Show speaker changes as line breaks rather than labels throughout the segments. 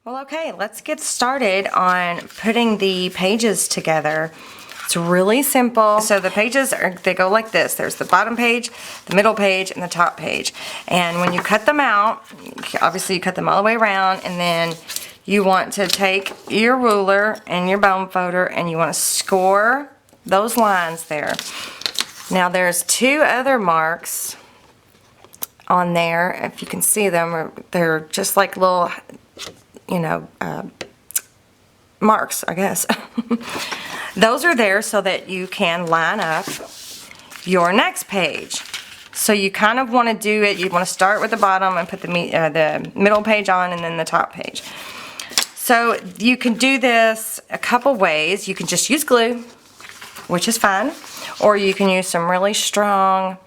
Well, okay, let's get started on putting the pages together. It's really simple. So the pages they go like this. There's the bottom page, the middle page, and the top page. And when you cut them out, obviously you cut them all the way around, and then you want to take your ruler and your bone folder and you want to score those lines there. Now there's two other marks on there, if you can see them. They're just like little, you know, marks, I guess. Those are there so that you can line up your next page. So you kind of want to do it, you want to start with the bottom and put the middle page on and then the top page. So you can do this a couple ways. You can just use glue, which is fine, or you can use some really strong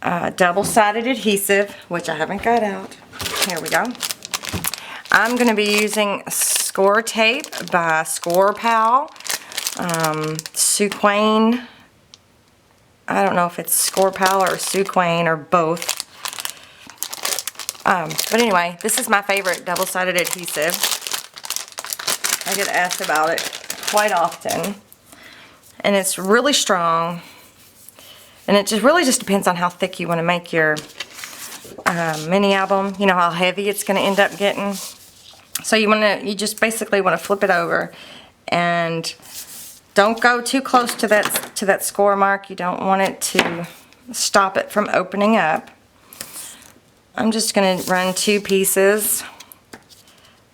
double-sided adhesive, which I haven't got out. Here we go. I'm going to be using score tape by Score Pal. Suquane. I don't know if it's Score Pal or Suquane or both. But anyway, this is my favorite double-sided adhesive. I get asked about it quite often. And it's really strong. And it just really just depends on how thick you want to make your mini album. You know how heavy it's going to end up getting. So you just basically want to flip it over and don't go too close to that score mark. You don't want it to stop it from opening up. I'm just going to run two pieces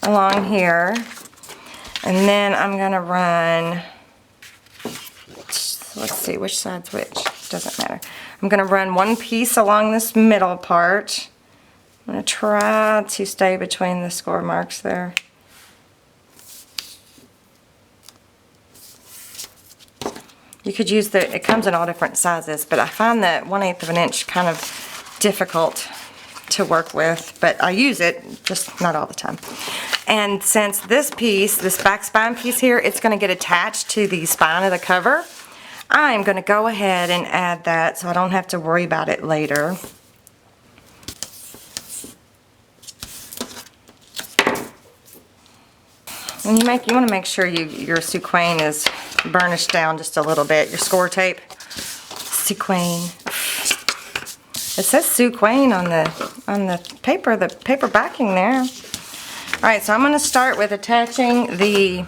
along here, and then I'm going to run, let's see which side's which, doesn't matter. I'm going to run one piece along this middle part. I'm going to try to stay between the score marks there. You could use it comes in all different sizes, but I find that 1/8 of an inch kind of difficult to work with, but I use it, just not all the time. And since this piece, this back spine piece here, it's going to get attached to the spine of the cover, I'm going to go ahead and add that so I don't have to worry about it later. And you want to make sure your Suquane is burnished down just a little bit. Your score tape, Suquane. It says Suquane on the paper backing there. All right, so I'm going to start with attaching the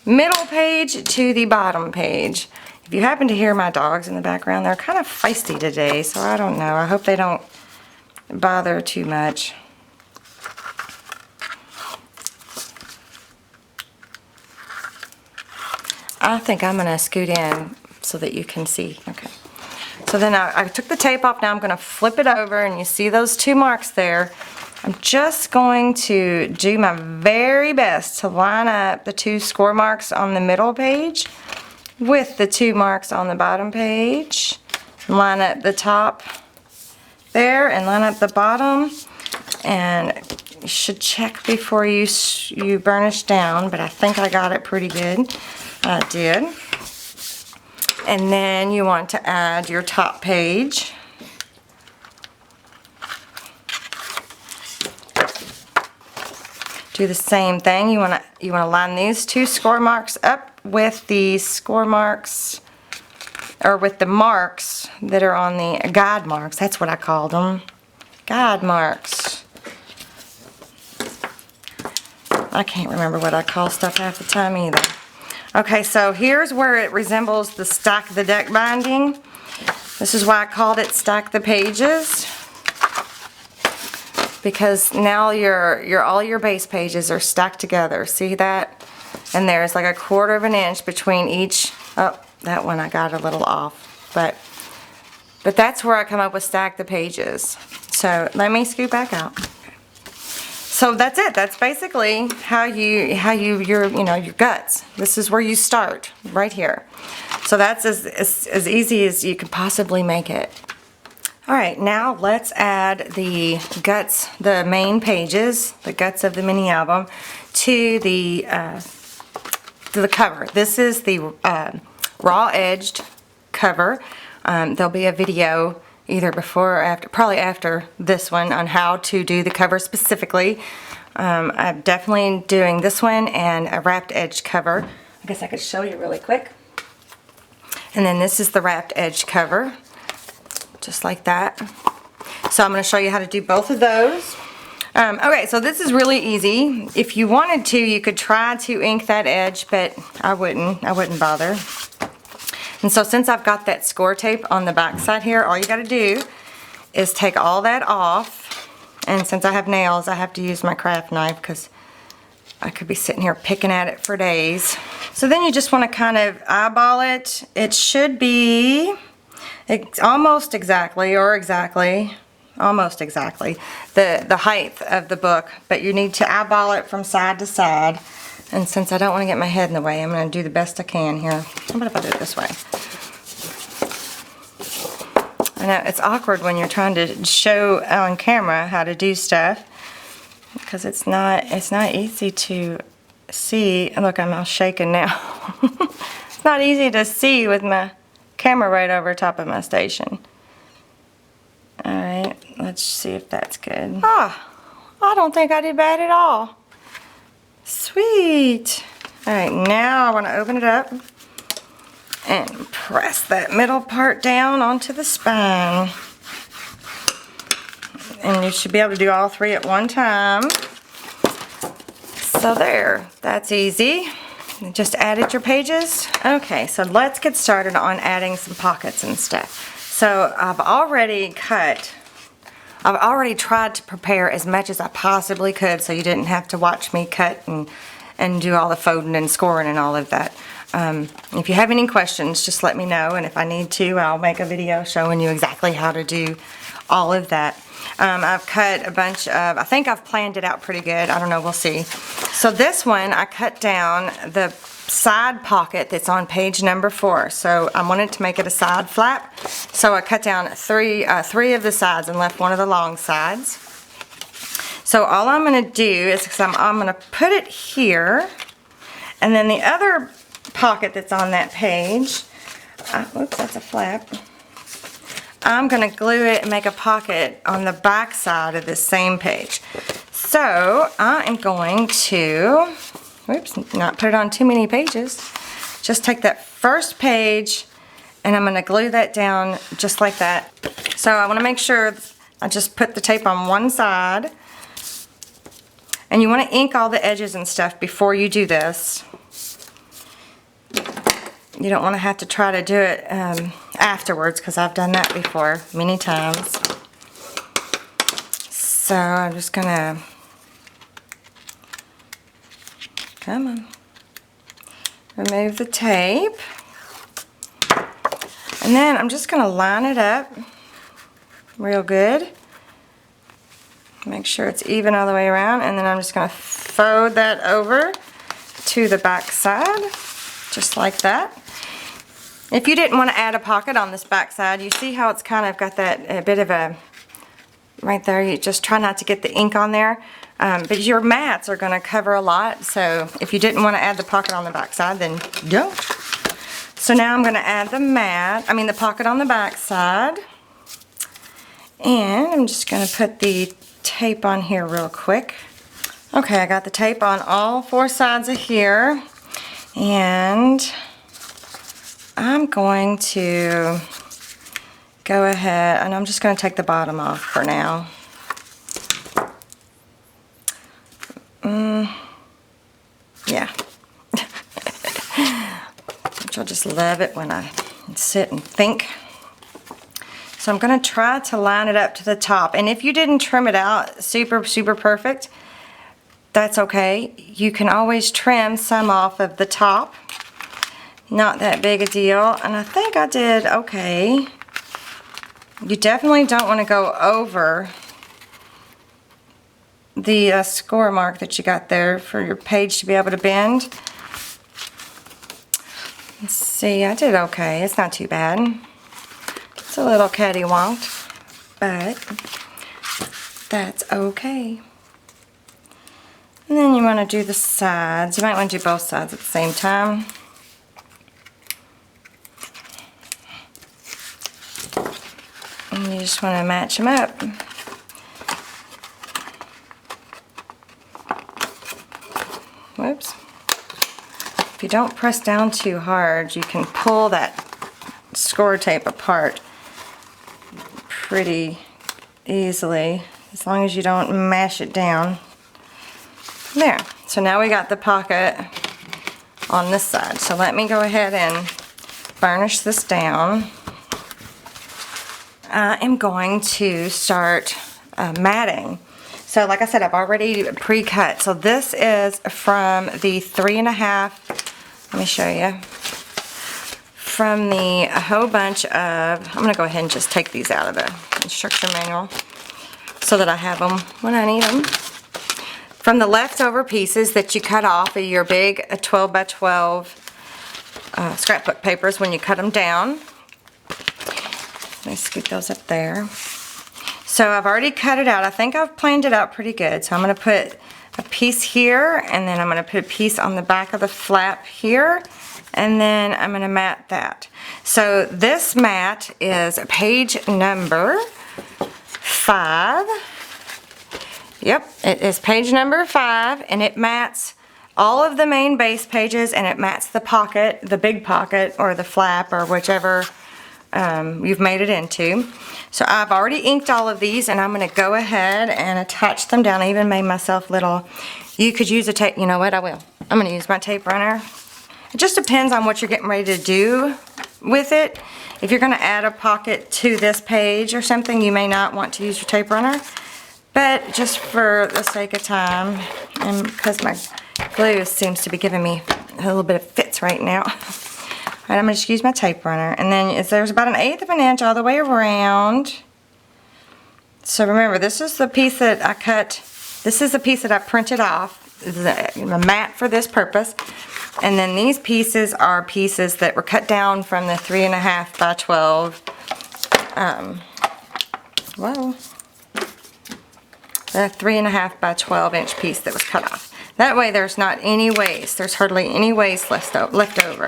middle page to the bottom page. If you happen to hear my dogs in the background, they're kind of feisty today, so I don't know. I hope they don't bother too much. I think I'm going to scoot in so that you can see. Okay. So then I took the tape off. Now I'm going to flip it over, and you see those two marks there. I'm just going to do my very best to line up the two score marks on the middle page with the two marks on the bottom page. Line up the top there and line up the bottom. And you should check before you burnish down, but I think I got it pretty good. I did. And then you want to add your top page. Do the same thing. You want to line these two score marks up with the score marks, or with the marks that are on the guide marks. That's what I called them. Guide marks. I can't remember what I call stuff half the time either. Okay, so here's where it resembles the Stack the Deck binding. This is why I called it Stack the Pages, because now all your base pages are stacked together. See that? And there's like 1/4 of an inch between each. Oh, that one I got a little off, but that's where I come up with Stack the Pages. So let me scoot back out. So that's it. That's basically how your guts. This is where you start, right here. So that's as easy as you could possibly make it. All right, now let's add the guts, the main pages, the guts of the mini album, to the cover. This is the raw edged cover. There'll be a video either before or after, probably after this one, on how to do the cover specifically. I'm definitely doing this one and a wrapped edge cover. I guess I could show you really quick. And then this is the wrapped edge cover, just like that. So I'm going to show you how to do both of those. Okay, so this is really easy. If you wanted to, you could try to ink that edge, but I wouldn't bother. And so since I've got that score tape on the back side here, all you got to do is take all that off. And since I have nails, I have to use my craft knife because I could be sitting here picking at it for days. So then you just want to kind of eyeball it. It should be almost exactly, almost exactly the height of the book, but you need to eyeball it from side to side. And since I don't want to get my head in the way, I'm going to do the best I can here. How about if I do it this way? I know it's awkward when you're trying to show on camera how to do stuff, because it's not easy to see. Look, I'm all shaking now. It's not easy to see with my camera right over top of my station. Alright, let's see if that's good. Ah, I don't think I did bad at all. Sweet. Alright, now I want to open it up and press that middle part down onto the spine. And you should be able to do all three at one time. So there, that's easy. Just added your pages. Okay, so let's get started on adding some pockets and stuff. So I've already tried to prepare as much as I possibly could so you didn't have to watch me cut and do all the folding and scoring and all of that. If you have any questions, just let me know, and if I need to, I'll make a video showing you exactly how to do all of that. I've cut a bunch of, I think I've planned it out pretty good. I don't know, we'll see. So this one, I cut down the side pocket that's on page number 4. So I wanted to make it a side flap. So I cut down three of the sides and left one of the long sides. So all I'm going to do is, because I'm going to put it here, and then the other pocket that's on that page, oops, that's a flap. I'm going to glue it and make a pocket on the back side of this same page. So I am going to, oops, not put it on too many pages. Just take that first page and I'm going to glue that down just like that. So I want to make sure I just put the tape on one side. And you want to ink all the edges and stuff before you do this. You don't want to have to try to do it afterwards, because I've done that before many times. So I'm just going to, come on, remove the tape. And then I'm just going to line it up real good. Make sure it's even all the way around, and then I'm just going to fold that over to the back side, just like that. If you didn't want to add a pocket on this back side, you see how it's kind of got that a bit of a, right there, you just try not to get the ink on there. But your mats are going to cover a lot, so if you didn't want to add the pocket on the back side, then don't. So now I'm going to add the pocket on the back side. And I'm just going to put the tape on here real quick. Okay, I got the tape on all 4 sides of here, and I'm going to go ahead and I'm just going to take the bottom off for now. Yeah. Which I just love it when I sit and think. So I'm going to try to line it up to the top, and if you didn't trim it out super perfect, that's okay. You can always trim some off of the top. Not that big a deal, and I think I did okay. You definitely don't want to go over the score mark that you got there for your page to be able to bend. Let's see, I did okay. It's not too bad. It's a little cattywamped, but that's okay. And then you want to do the sides. You might want to do both sides at the same time. And you just want to match them up. if you don't press down too hard, you can pull that score tape apart pretty easily, as long as you don't mash it down. There. So now we got the pocket on this side. So let me go ahead and burnish this down. I am going to start matting. So like I said, I've already pre-cut. So this is from the 3.5, let me show you, from the a whole bunch of, I'm going to go ahead and just take these out of the instruction manual so that I have them when I need them. From the leftover pieces that you cut off of your big 12 by 12 scrapbook papers when you cut them down. Let me scoot those up there. So I've already cut it out. I think I've planned it out pretty good. So I'm going to put a piece here, and then I'm going to put a piece on the back of the flap here, and then I'm going to mat that. So this mat is page number 5. Yep, it is page number 5, and it mats all of the main base pages, and it mats the pocket, the big pocket, or the flap, or whichever you've made it into. So I've already inked all of these, and I'm going to go ahead and attach them down. I even made myself little, you could use a tape, you know what, I will. I'm going to use my tape runner. It just depends on what you're getting ready to do with it. If you're going to add a pocket to this page or something, you may not want to use your tape runner. But just for the sake of time, and because my glue seems to be giving me a little bit of fits right now, alright, I'm going to just use my tape runner. And then there's about 1/8 of an inch all the way around. So remember, this is the piece that I cut, this is the piece that I printed off, the mat for this purpose. And then these pieces are pieces that were cut down from the 3.5 by 12, the 3.5 by 12 inch piece that was cut off. That way there's not any waste. There's hardly any waste left over.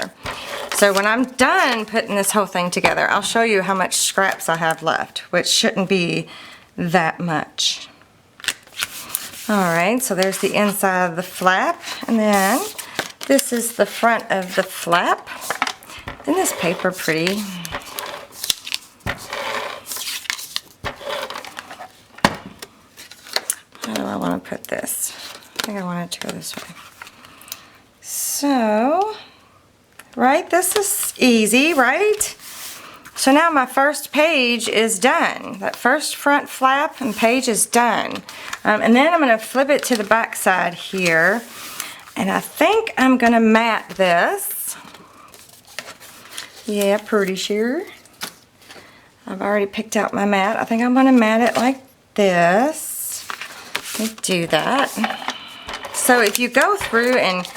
So when I'm done putting this whole thing together, I'll show you how much scraps I have left, which shouldn't be that much. Alright, so there's the inside of the flap, and then this is the front of the flap. Isn't this paper pretty? How do I want to put this? I think I want it to go this way. So, right, this is easy, right? So now my first page is done. That first front flap and page is done. And then I'm going to flip it to the back side here. And I think I'm going to mat this. Yeah, pretty sure. I've already picked out my mat. I think I'm going to mat it like this. Let me do that. So if you go through and,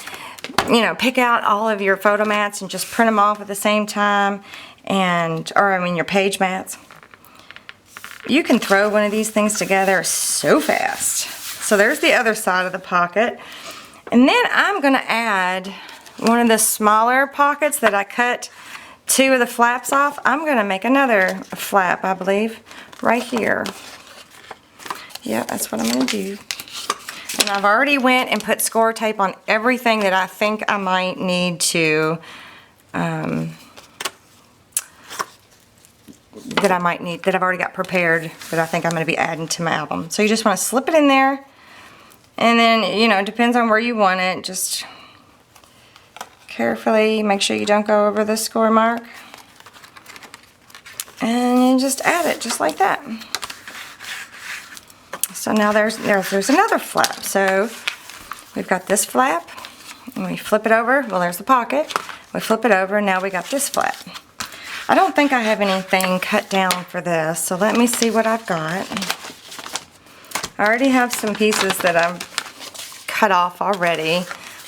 you know, pick out all of your photo mats and just print them off at the same time, your page mats, you can throw one of these things together so fast. So there's the other side of the pocket. And then I'm going to add one of the smaller pockets that I cut 2 of the flaps off. I'm going to make another flap, I believe, right here. Yeah, that's what I'm going to do. And I've already went and put score tape on everything that I think I might need to, that I've already got prepared, that I think I'm going to be adding to my album. So you just want to slip it in there, and then, you know, it depends on where you want it. Just carefully make sure you don't go over the score mark, and you just add it just like that. So now there's another flap. So we've got this flap, and we flip it over. Well, there's the pocket. We flip it over, and now we got this flap. I don't think I have anything cut down for this, so let me see what I've got. I already have some pieces that I've cut off already.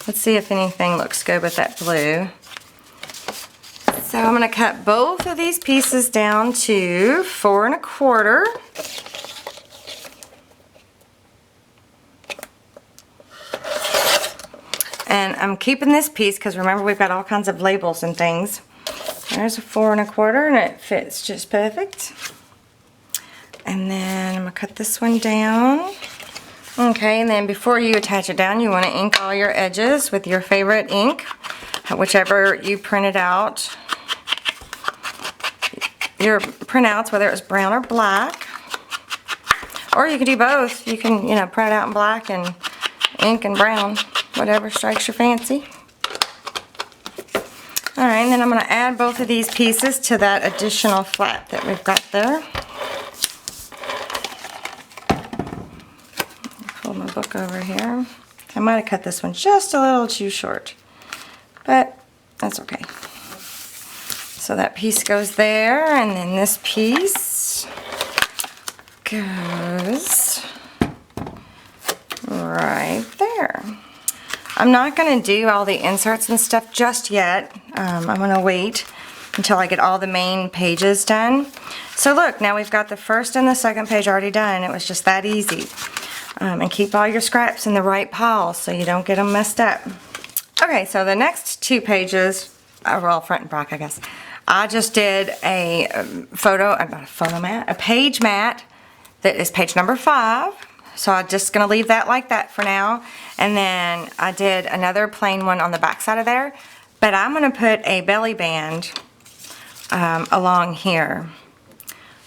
Let's see if anything looks good with that blue. So I'm going to cut both of these pieces down to 4 1/4. And I'm keeping this piece because remember, we've got all kinds of labels and things. There's a 4 1/4, and it fits just perfect. And then I'm going to cut this one down. Okay, and then before you attach it down, you want to ink all your edges with your favorite ink. whichever you printed out, your printouts, whether it was brown or black, or you can do both. You can, you know, print it out in black and ink and brown, whatever strikes your fancy. All right, and then I'm going to add both of these pieces to that additional flap that we've got there. Pull my book over here. I might have cut this one just a little too short, but that's okay. So that piece goes there, and then this piece goes right there. I'm not going to do all the inserts and stuff just yet. I'm going to wait until I get all the main pages done. So look, now we've got the first and the second page already done. It was just that easy. And keep all your scraps in the right pile so you don't get them messed up. Okay, so the next two pages are all front and back, I guess. I just did a a page mat that is page number 5. So I'm just going to leave that like that for now. And then I did another plain one on the back side of there. But I'm going to put a belly band along here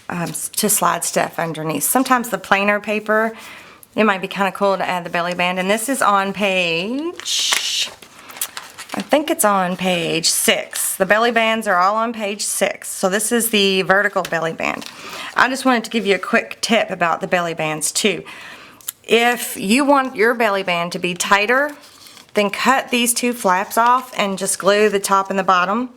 to slide stuff underneath. Sometimes the plainer paper, it might be kind of cool to add the belly band. And this is on page, I think it's on page 6. The belly bands are all on page 6. So this is the vertical belly band. I just wanted to give you a quick tip about the belly bands too. If you want your belly band to be tighter, then cut these two flaps off and just glue the top and the bottom.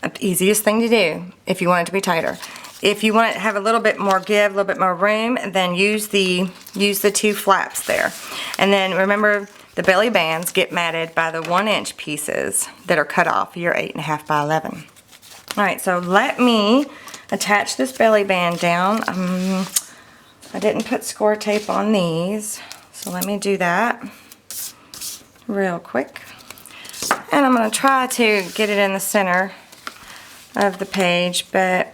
The easiest thing to do if you want it to be tighter. If you want it to have a little bit more give, a little bit more room, then use the two flaps there. And then remember, the belly bands get matted by the 1-inch pieces that are cut off, your 8.5 by 11. Alright, so let me attach this belly band down. I didn't put score tape on these, so let me do that real quick. And I'm going to try to get it in the center of the page, but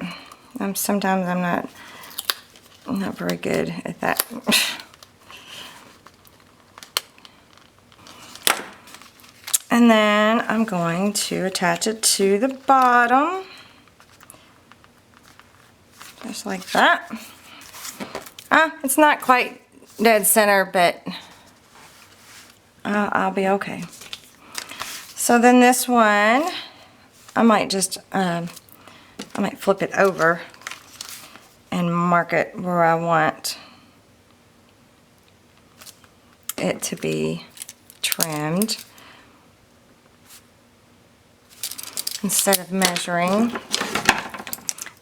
sometimes I'm not very good at that. And then I'm going to attach it to the bottom, just like that. It's not quite dead center, but I'll be okay. So then this one, I might just, I might flip it over and mark it where I want it to be trimmed. Instead of measuring,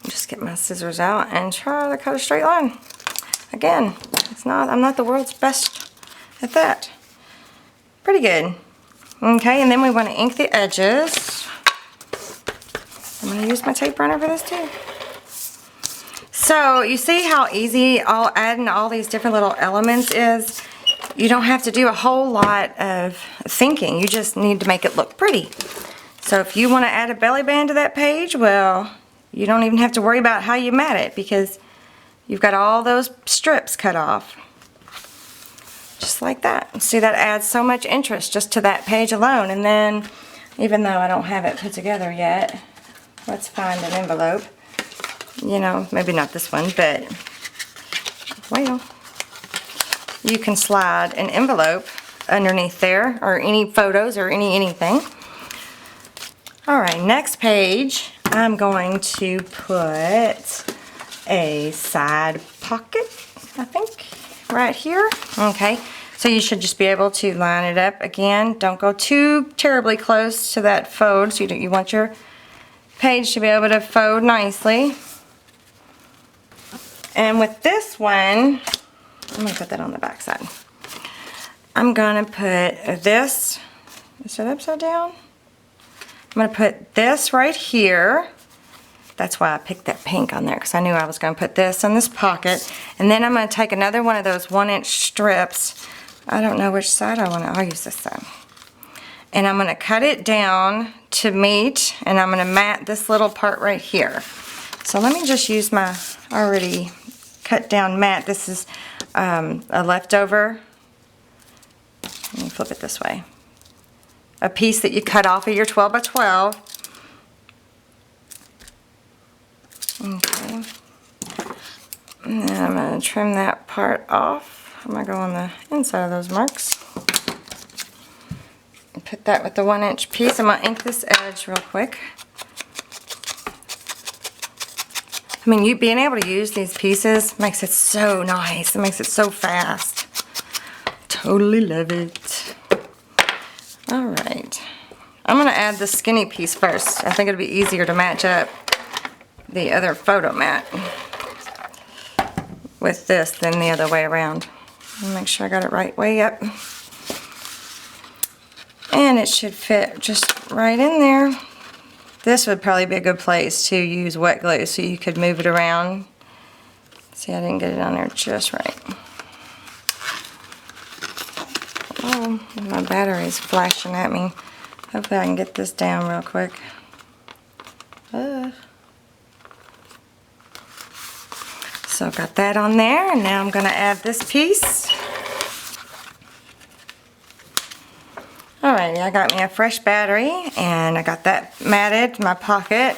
just get my scissors out and try to cut a straight line. Again, I'm not the world's best at that. Pretty good. Okay, and then we want to ink the edges. I'm going to use my tape runner for this too. So you see how easy adding all these different little elements is? You don't have to do a whole lot of thinking. You just need to make it look pretty. So if you want to add a belly band to that page, well, you don't even have to worry about how you mat it because you've got all those strips cut off. Just like that. See, that adds so much interest just to that page alone. And then, even though I don't have it put together yet, let's find an envelope. You know, maybe not this one, but, well, you can slide an envelope underneath there, or any photos, or anything. Alright, next page, I'm going to put a side pocket, I think, right here. Okay, so you should just be able to line it up again. Don't go too terribly close to that fold. So you want your page to be able to fold nicely. And with this one, I'm going to put that on the back side. I'm going to put this, is it upside down? I'm going to put this right here. That's why I picked that pink on there, because I knew I was going to put this in this pocket. And then I'm going to take another one of those 1-inch strips. I don't know which side I want to, I'll use this side. And I'm going to cut it down to meet, and I'm going to mat this little part right here. So let me just use my already cut down mat. This is a leftover. Let me flip it this way. a piece that you cut off of your 12 by 12. Okay. And then I'm going to trim that part off. I'm going to go on the inside of those marks. And put that with the 1-inch piece. I'm going to ink this edge real quick. I mean, you being able to use these pieces makes it so nice. It makes it so fast. Totally love it. Alright. I'm going to add the skinny piece first. I think it'll be easier to match up the other photo mat with this than the other way around. Make sure I got it right way up. And it should fit just right in there. This would probably be a good place to use wet glue so you could move it around. See, I didn't get it on there just right. Oh, my battery's flashing at me. Hopefully I can get this down real quick. So I've got that on there, and now I'm going to add this piece. Alrighty, I got me a fresh battery, and I got that matted in my pocket,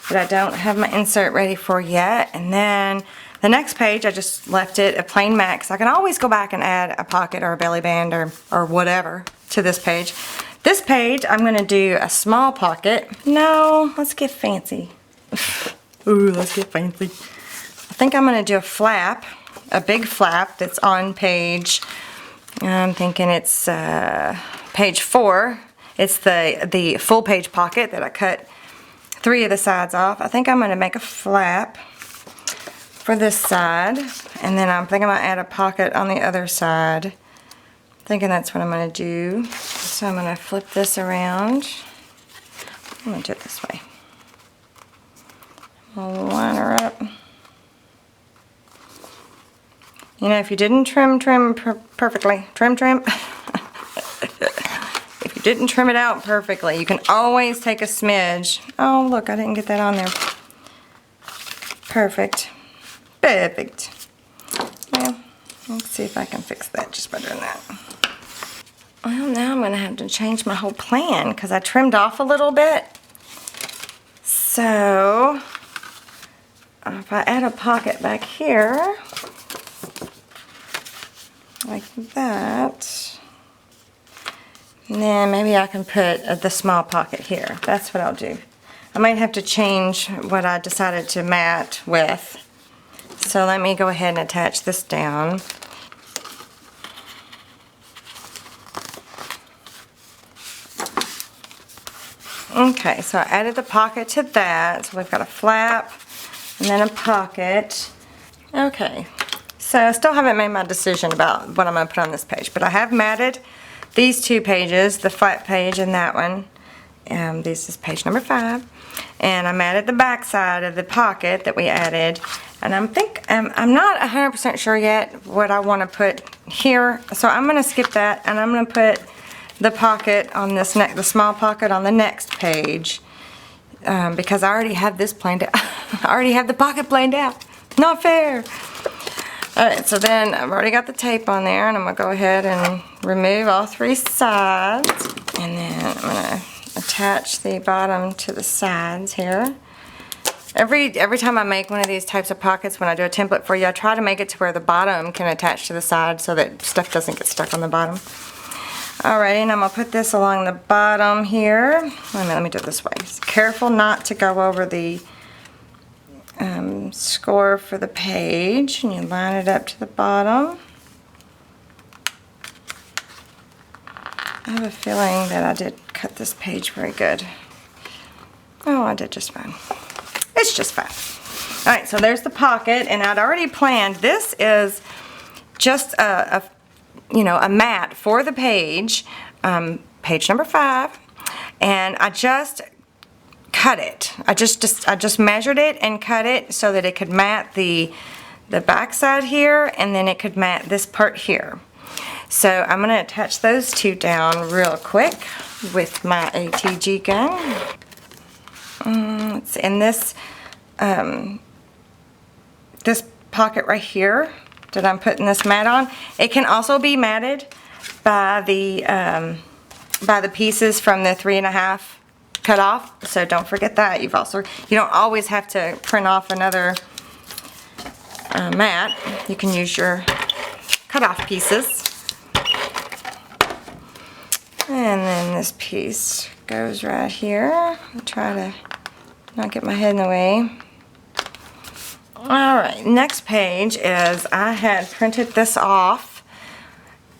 but I don't have my insert ready for yet. And then the next page, I just left it a plain mat, so I can always go back and add a pocket or a belly band or whatever to this page. This page, I'm going to do a small pocket. No, let's get fancy. Ooh, let's get fancy. I think I'm going to do a flap, a big flap that's on page, I'm thinking it's page 4. It's the full page pocket that I cut 3 of the sides off. I think I'm going to make a flap for this side, and then I'm thinking I'm going to add a pocket on the other side. Thinking that's what I'm going to do. So I'm going to flip this around. I'm going to do it this way. I'll line her up. You know, if you didn't trim perfectly, trim. If you didn't trim it out perfectly, you can always take a smidge. Oh, look, I didn't get that on there. Perfect. Perfect. Yeah, let's see if I can fix that just by doing that. Well, now I'm going to have to change my whole plan because I trimmed off a little bit. So, if I add a pocket back here, like that, and then maybe I can put the small pocket here. That's what I'll do. I might have to change what I decided to mat with. So let me go ahead and attach this down. Okay, so I added the pocket to that. So we've got a flap and then a pocket. Okay. So I still haven't made my decision about what I'm going to put on this page, but I have matted these 2 pages, the flat page and that one. This is page number 5, and I matted the back side of the pocket that we added. And I'm not 100% sure yet what I want to put here, so I'm going to skip that, and I'm going to put the pocket on this the small pocket on the next page, because I already have this planned out. I already have the pocket planned out. Not fair. Alright, so then I've already got the tape on there, and I'm going to go ahead and remove all 3 sides, and then I'm going to attach the bottom to the sides here. Every time I make one of these types of pockets, when I do a template for you, I try to make it to where the bottom can attach to the side so that stuff doesn't get stuck on the bottom. Alrighty, and I'm going to put this along the bottom here. Let me do it this way. Just careful not to go over the score for the page, and you line it up to the bottom. I have a feeling that I did cut this page very good. Oh, I did just fine. It's just fine. Alright, so there's the pocket, and I'd already planned. This is just a mat for the page, page number 5, and I just cut it. I just measured it and cut it so that it could mat the back side here, and then it could mat this part here. So I'm going to attach those 2 down real quick with my ATG gun. In this this pocket right here that I'm putting this mat on, it can also be matted by the by the pieces from the 3.5 cut off, so don't forget that. You don't always have to print off another mat. You can use your cut off pieces. And then this piece goes right here. I'll try to not get my head in the way. Alright, next page is, I had printed this off.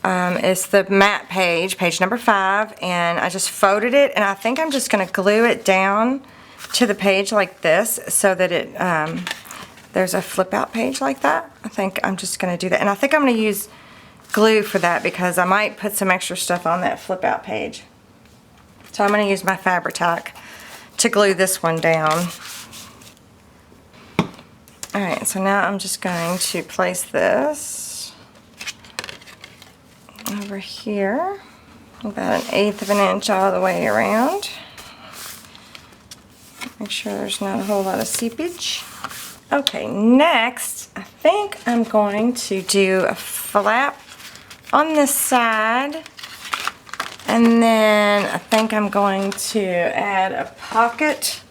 It's the matte page, page number 5, and I just folded it, and I think I'm just going to glue it down to the page like this so that it there's a flip out page like that. I think I'm just going to do that, and I think I'm going to use glue for that because I might put some extra stuff on that flip out page. So I'm going to use my Fabri-Tac to glue this one down. Alright, so now I'm just going to place this over here, about 1/8 of an inch all the way around. Make sure there's not a whole lot of seepage. Okay, next, I think I'm going to do a flap on this side, and then I think I'm going to add a pocket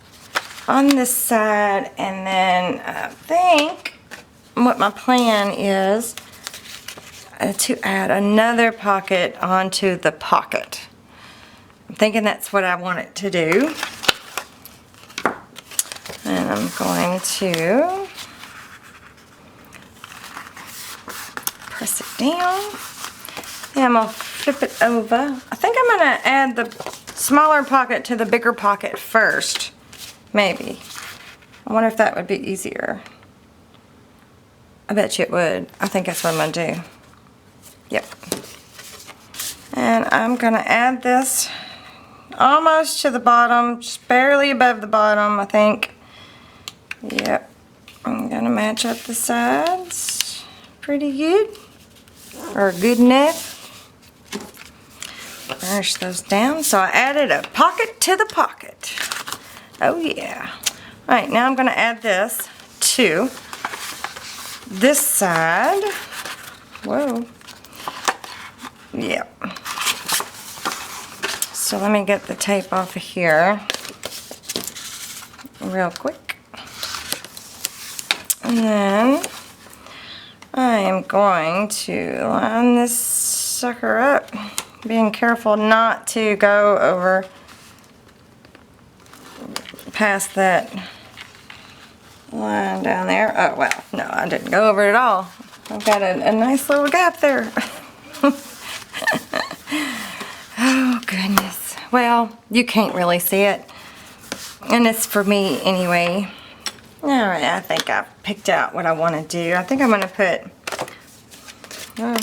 on this side, and then I think what my plan is to add another pocket onto the pocket. I'm thinking that's what I want it to do. And I'm going to press it down. And I'm going to flip it over. I think I'm going to add the smaller pocket to the bigger pocket first. Maybe. I wonder if that would be easier. I bet you it would. I think that's what I'm going to do. Yep. And I'm going to add this almost to the bottom, just barely above the bottom, I think. Yep. I'm going to match up the sides pretty good. Or good enough. Finish those down. So I added a pocket to the pocket. Oh yeah. Alright, now I'm going to add this to this side. Whoa. Yep. So let me get the tape off of here real quick. And then I am going to line this sucker up, being careful not to go over past that line down there. Oh well, no, I didn't go over it at all. I've got a nice little gap there. Oh goodness. Well, you can't really see it, and it's for me anyway. Alright, I think I've picked out what I want to do. I think I'm going to put, oh,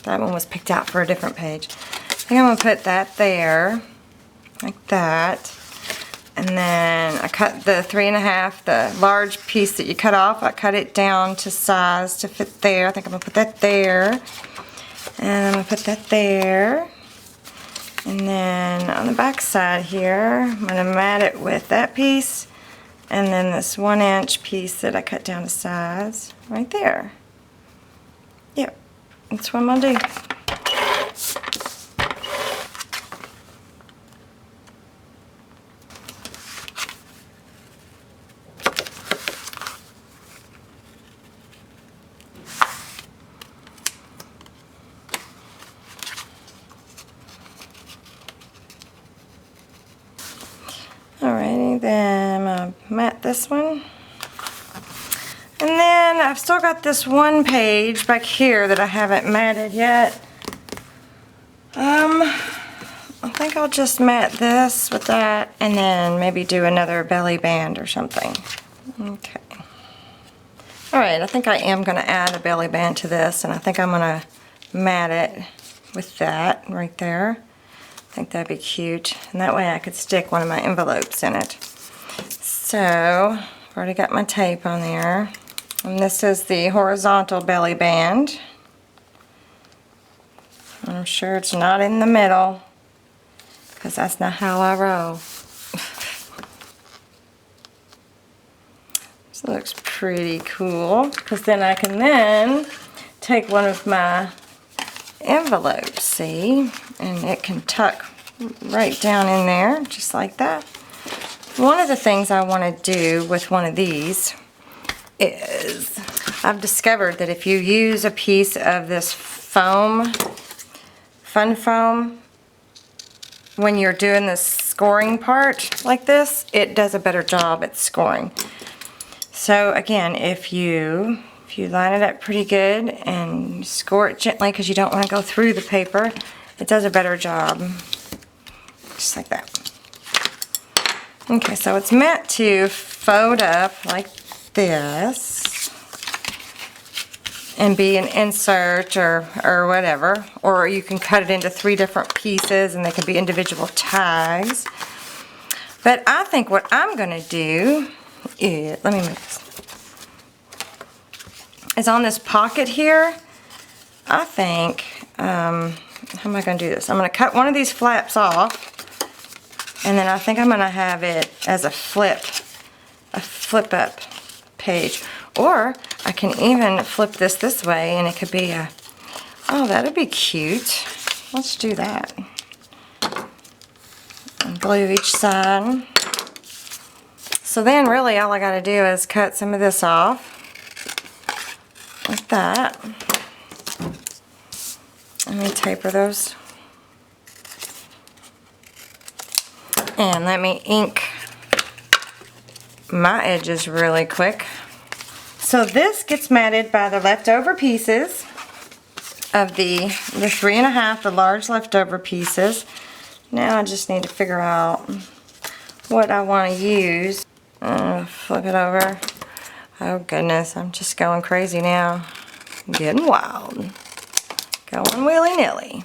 that one was picked out for a different page. I think I'm going to put that there, like that. And then I cut the 3.5, the large piece that you cut off, I cut it down to size to fit there. I think I'm going to put that there. And I'm going to put that there. And then on the back side here, I'm going to mat it with that piece. And then this 1-inch piece that I cut down to size right there. Yep, that's what I'm going to do. Alrighty, then I'm going to mat this one. And then I've still got this one page back here that I haven't matted yet. I think I'll just mat this with that and then maybe do another belly band or something. Okay. Alright, I think I am going to add a belly band to this, and I think I'm going to mat it with that right there. I think that'd be cute, and that way I could stick one of my envelopes in it. So, I've already got my tape on there, and this is the horizontal belly band. And I'm sure it's not in the middle, because that's not how I roll. This looks pretty cool, because then I can take one of my envelope, see? And it can tuck right down in there, just like that. One of the things I want to do with one of these is, I've discovered that if you use a piece of this foam, fun foam, when you're doing the scoring part like this, it does a better job at scoring. So again, if you line it up pretty good and score it gently, because you don't want to go through the paper, it does a better job. Just like that. Okay, so it's meant to fold up like this and be an insert or whatever, or you can cut it into 3 different pieces and they can be individual tags. But I think what I'm going to do is, let me move this, is on this pocket here, I think, how am I going to do this? I'm going to cut one of these flaps off, and then I think I'm going to have it as a flip up page. Or I can even flip this way and it could be a, oh, that'd be cute. Let's do that. And glue each side. So then really all I got to do is cut some of this off. Like that. Let me taper those. And let me ink my edges really quick. So this gets matted by the leftover pieces of the 3.5, the large leftover pieces. Now I just need to figure out what I want to use. Flip it over. Oh goodness, I'm just going crazy now. Getting wild. Going willy-nilly.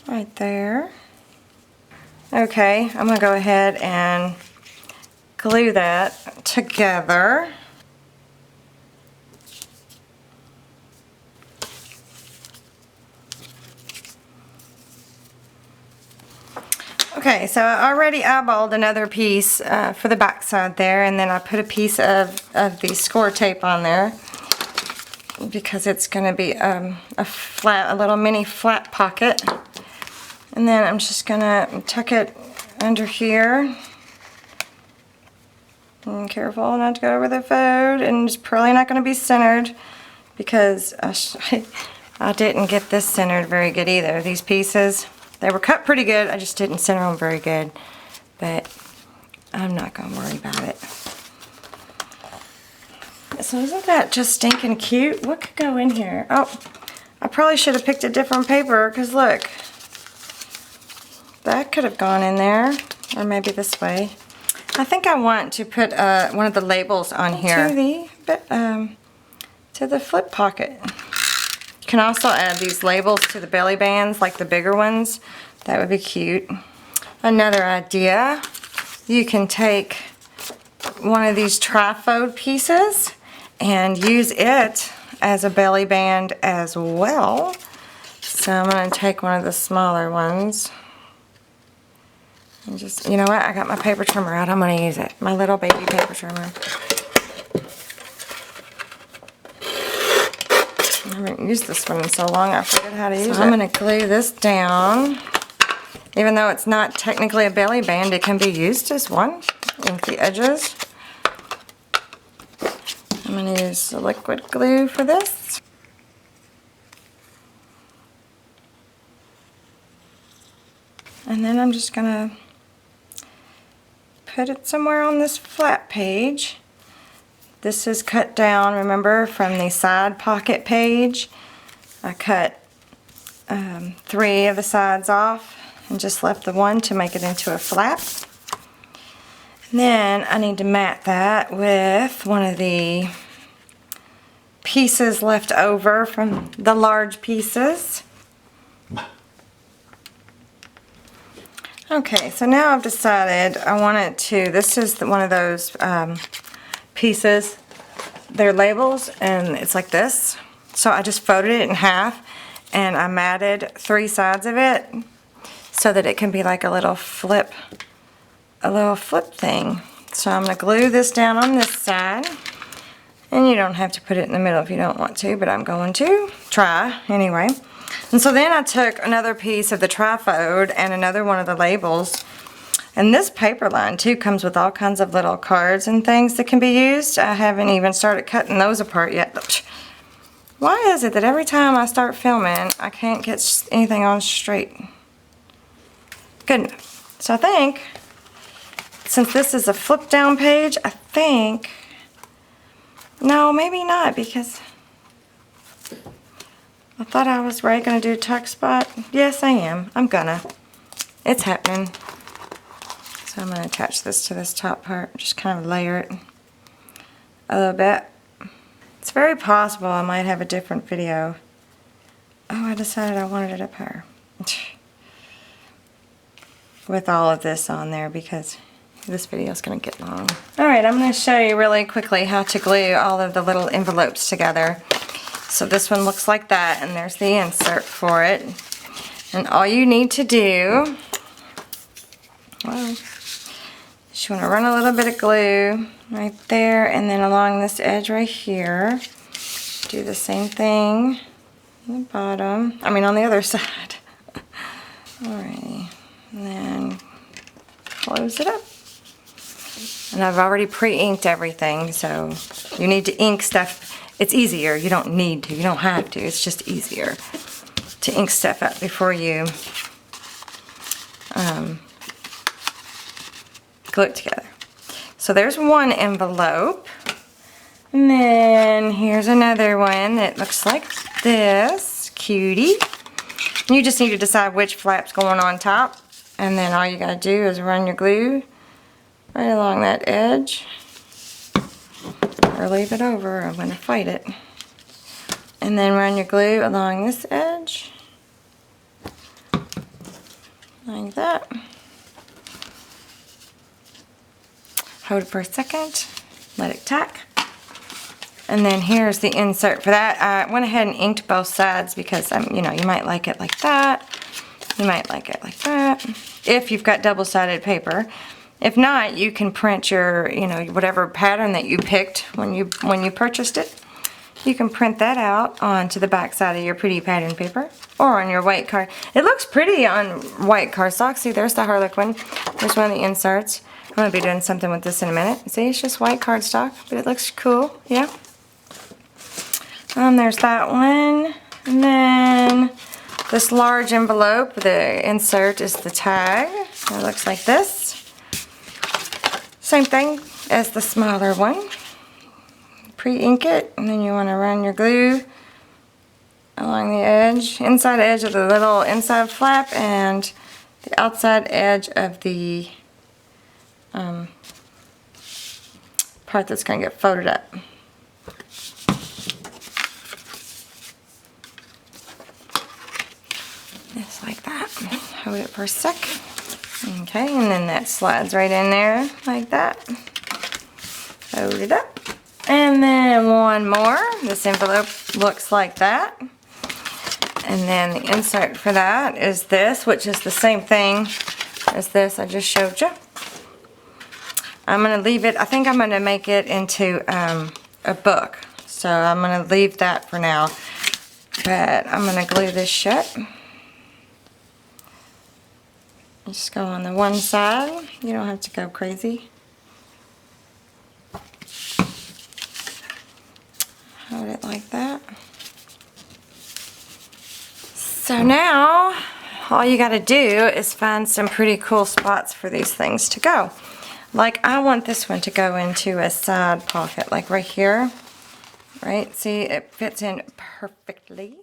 Right there. Okay, I'm going to go ahead and glue that together. Okay, so I already eyeballed another piece for the back side there, and then I put a piece of the score tape on there because it's going to be a little mini flat pocket. And then I'm just going to tuck it under here. And careful not to go over the fold, and it's probably not going to be centered because I didn't get this centered very good either. These pieces, they were cut pretty good, I just didn't center them very good, but I'm not going to worry about it. So isn't that just stinking cute? What could go in here? Oh, I probably should have picked a different paper because look, that could have gone in there, or maybe this way. I think I want to put one of the labels on here to the flip pocket. You can also add these labels to the belly bands, like the bigger ones. That would be cute. Another idea, you can take one of these trifold pieces and use it as a belly band as well. So I'm going to take one of the smaller ones. And just, you know what, I got my paper trimmer out, I'm going to use it. My little baby paper trimmer. I haven't used this one in so long, I forget how to use it. I'm going to glue this down. Even though it's not technically a belly band, it can be used as one. Ink the edges. I'm going to use the liquid glue for this. And then I'm just going to put it somewhere on this flat page. This is cut down, remember, from the side pocket page. I cut 3 of the sides off and just left the one to make it into a flap. And then I need to mat that with one of the pieces left over from the large pieces. Okay, so now I've decided I want it to, this is one of those pieces, they're labels, and it's like this. So I just folded it in half and I matted 3 sides of it so that it can be like a little flip thing. So I'm going to glue this down on this side, And you don't have to put it in the middle if you don't want to, but I'm going to try anyway. And so then I took another piece of the trifold and another one of the labels. And this paper line too comes with all kinds of little cards and things that can be used. I haven't even started cutting those apart yet. Why is it that every time I start filming, I can't get anything on straight? Good enough. So I think, since this is a flip down page, I think, no, maybe not, because I thought I was going to do tuck spot. Yes, I am. I'm gonna. It's happening. So I'm going to attach this to this top part, just kind of layer it a little bit. It's very possible I might have a different video. Oh, I decided I wanted it up higher. With all of this on there because this video is going to get long. Alright, I'm going to show you really quickly how to glue all of the little envelopes together. So this one looks like that, and there's the insert for it. And all you need to do, well, just want to run a little bit of glue right there, and then along this edge right here, do the same thing on the bottom, on the other side. Alrighty, and then close it up. And I've already pre-inked everything, so you need to ink stuff. It's easier. You don't need to. You don't have to. It's just easier to ink stuff up before you glue it together. So there's one envelope, and then here's another one that looks like this, cutie. And you just need to decide which flap's going on top, and then all you gotta do is run your glue right along that edge, or leave it over. I'm gonna fight it, and then run your glue along this edge, like that. Hold it for a second, let it tack, and then here's the insert for that. I went ahead and inked both sides because you might like it like that, you might like it like that, if you've got double-sided paper. If not, you can print your, whatever pattern that you picked when you purchased it. You can print that out onto the back side of your pretty pattern paper or on your white card. It looks pretty on white cardstock. See, there's the Harlequin. There's one of the inserts. I'm going to be doing something with this in a minute. See, it's just white cardstock, but it looks cool. Yeah. There's that one. And then this large envelope, the insert is the tag. It looks like this. Same thing as the smaller one. Pre-ink it, and then you want to run your glue along the edge, inside edge of the little inside flap and the outside edge of the part that's going to get folded up. Just like that. Hold it for a sec. Okay, and then that slides right in there like that. Fold it up. And then one more. This envelope looks like that. And then the insert for that is this, which is the same thing as this I just showed you. I'm going to leave it, I think I'm going to make it into a book. So I'm going to leave that for now. But I'm going to glue this shut. Just go on the one side. You don't have to go crazy. Hold it like that. So now, all you gotta do is find some pretty cool spots for these things to go. Like, I want this one to go into a side pocket, like right here. Right? See, it fits in perfectly.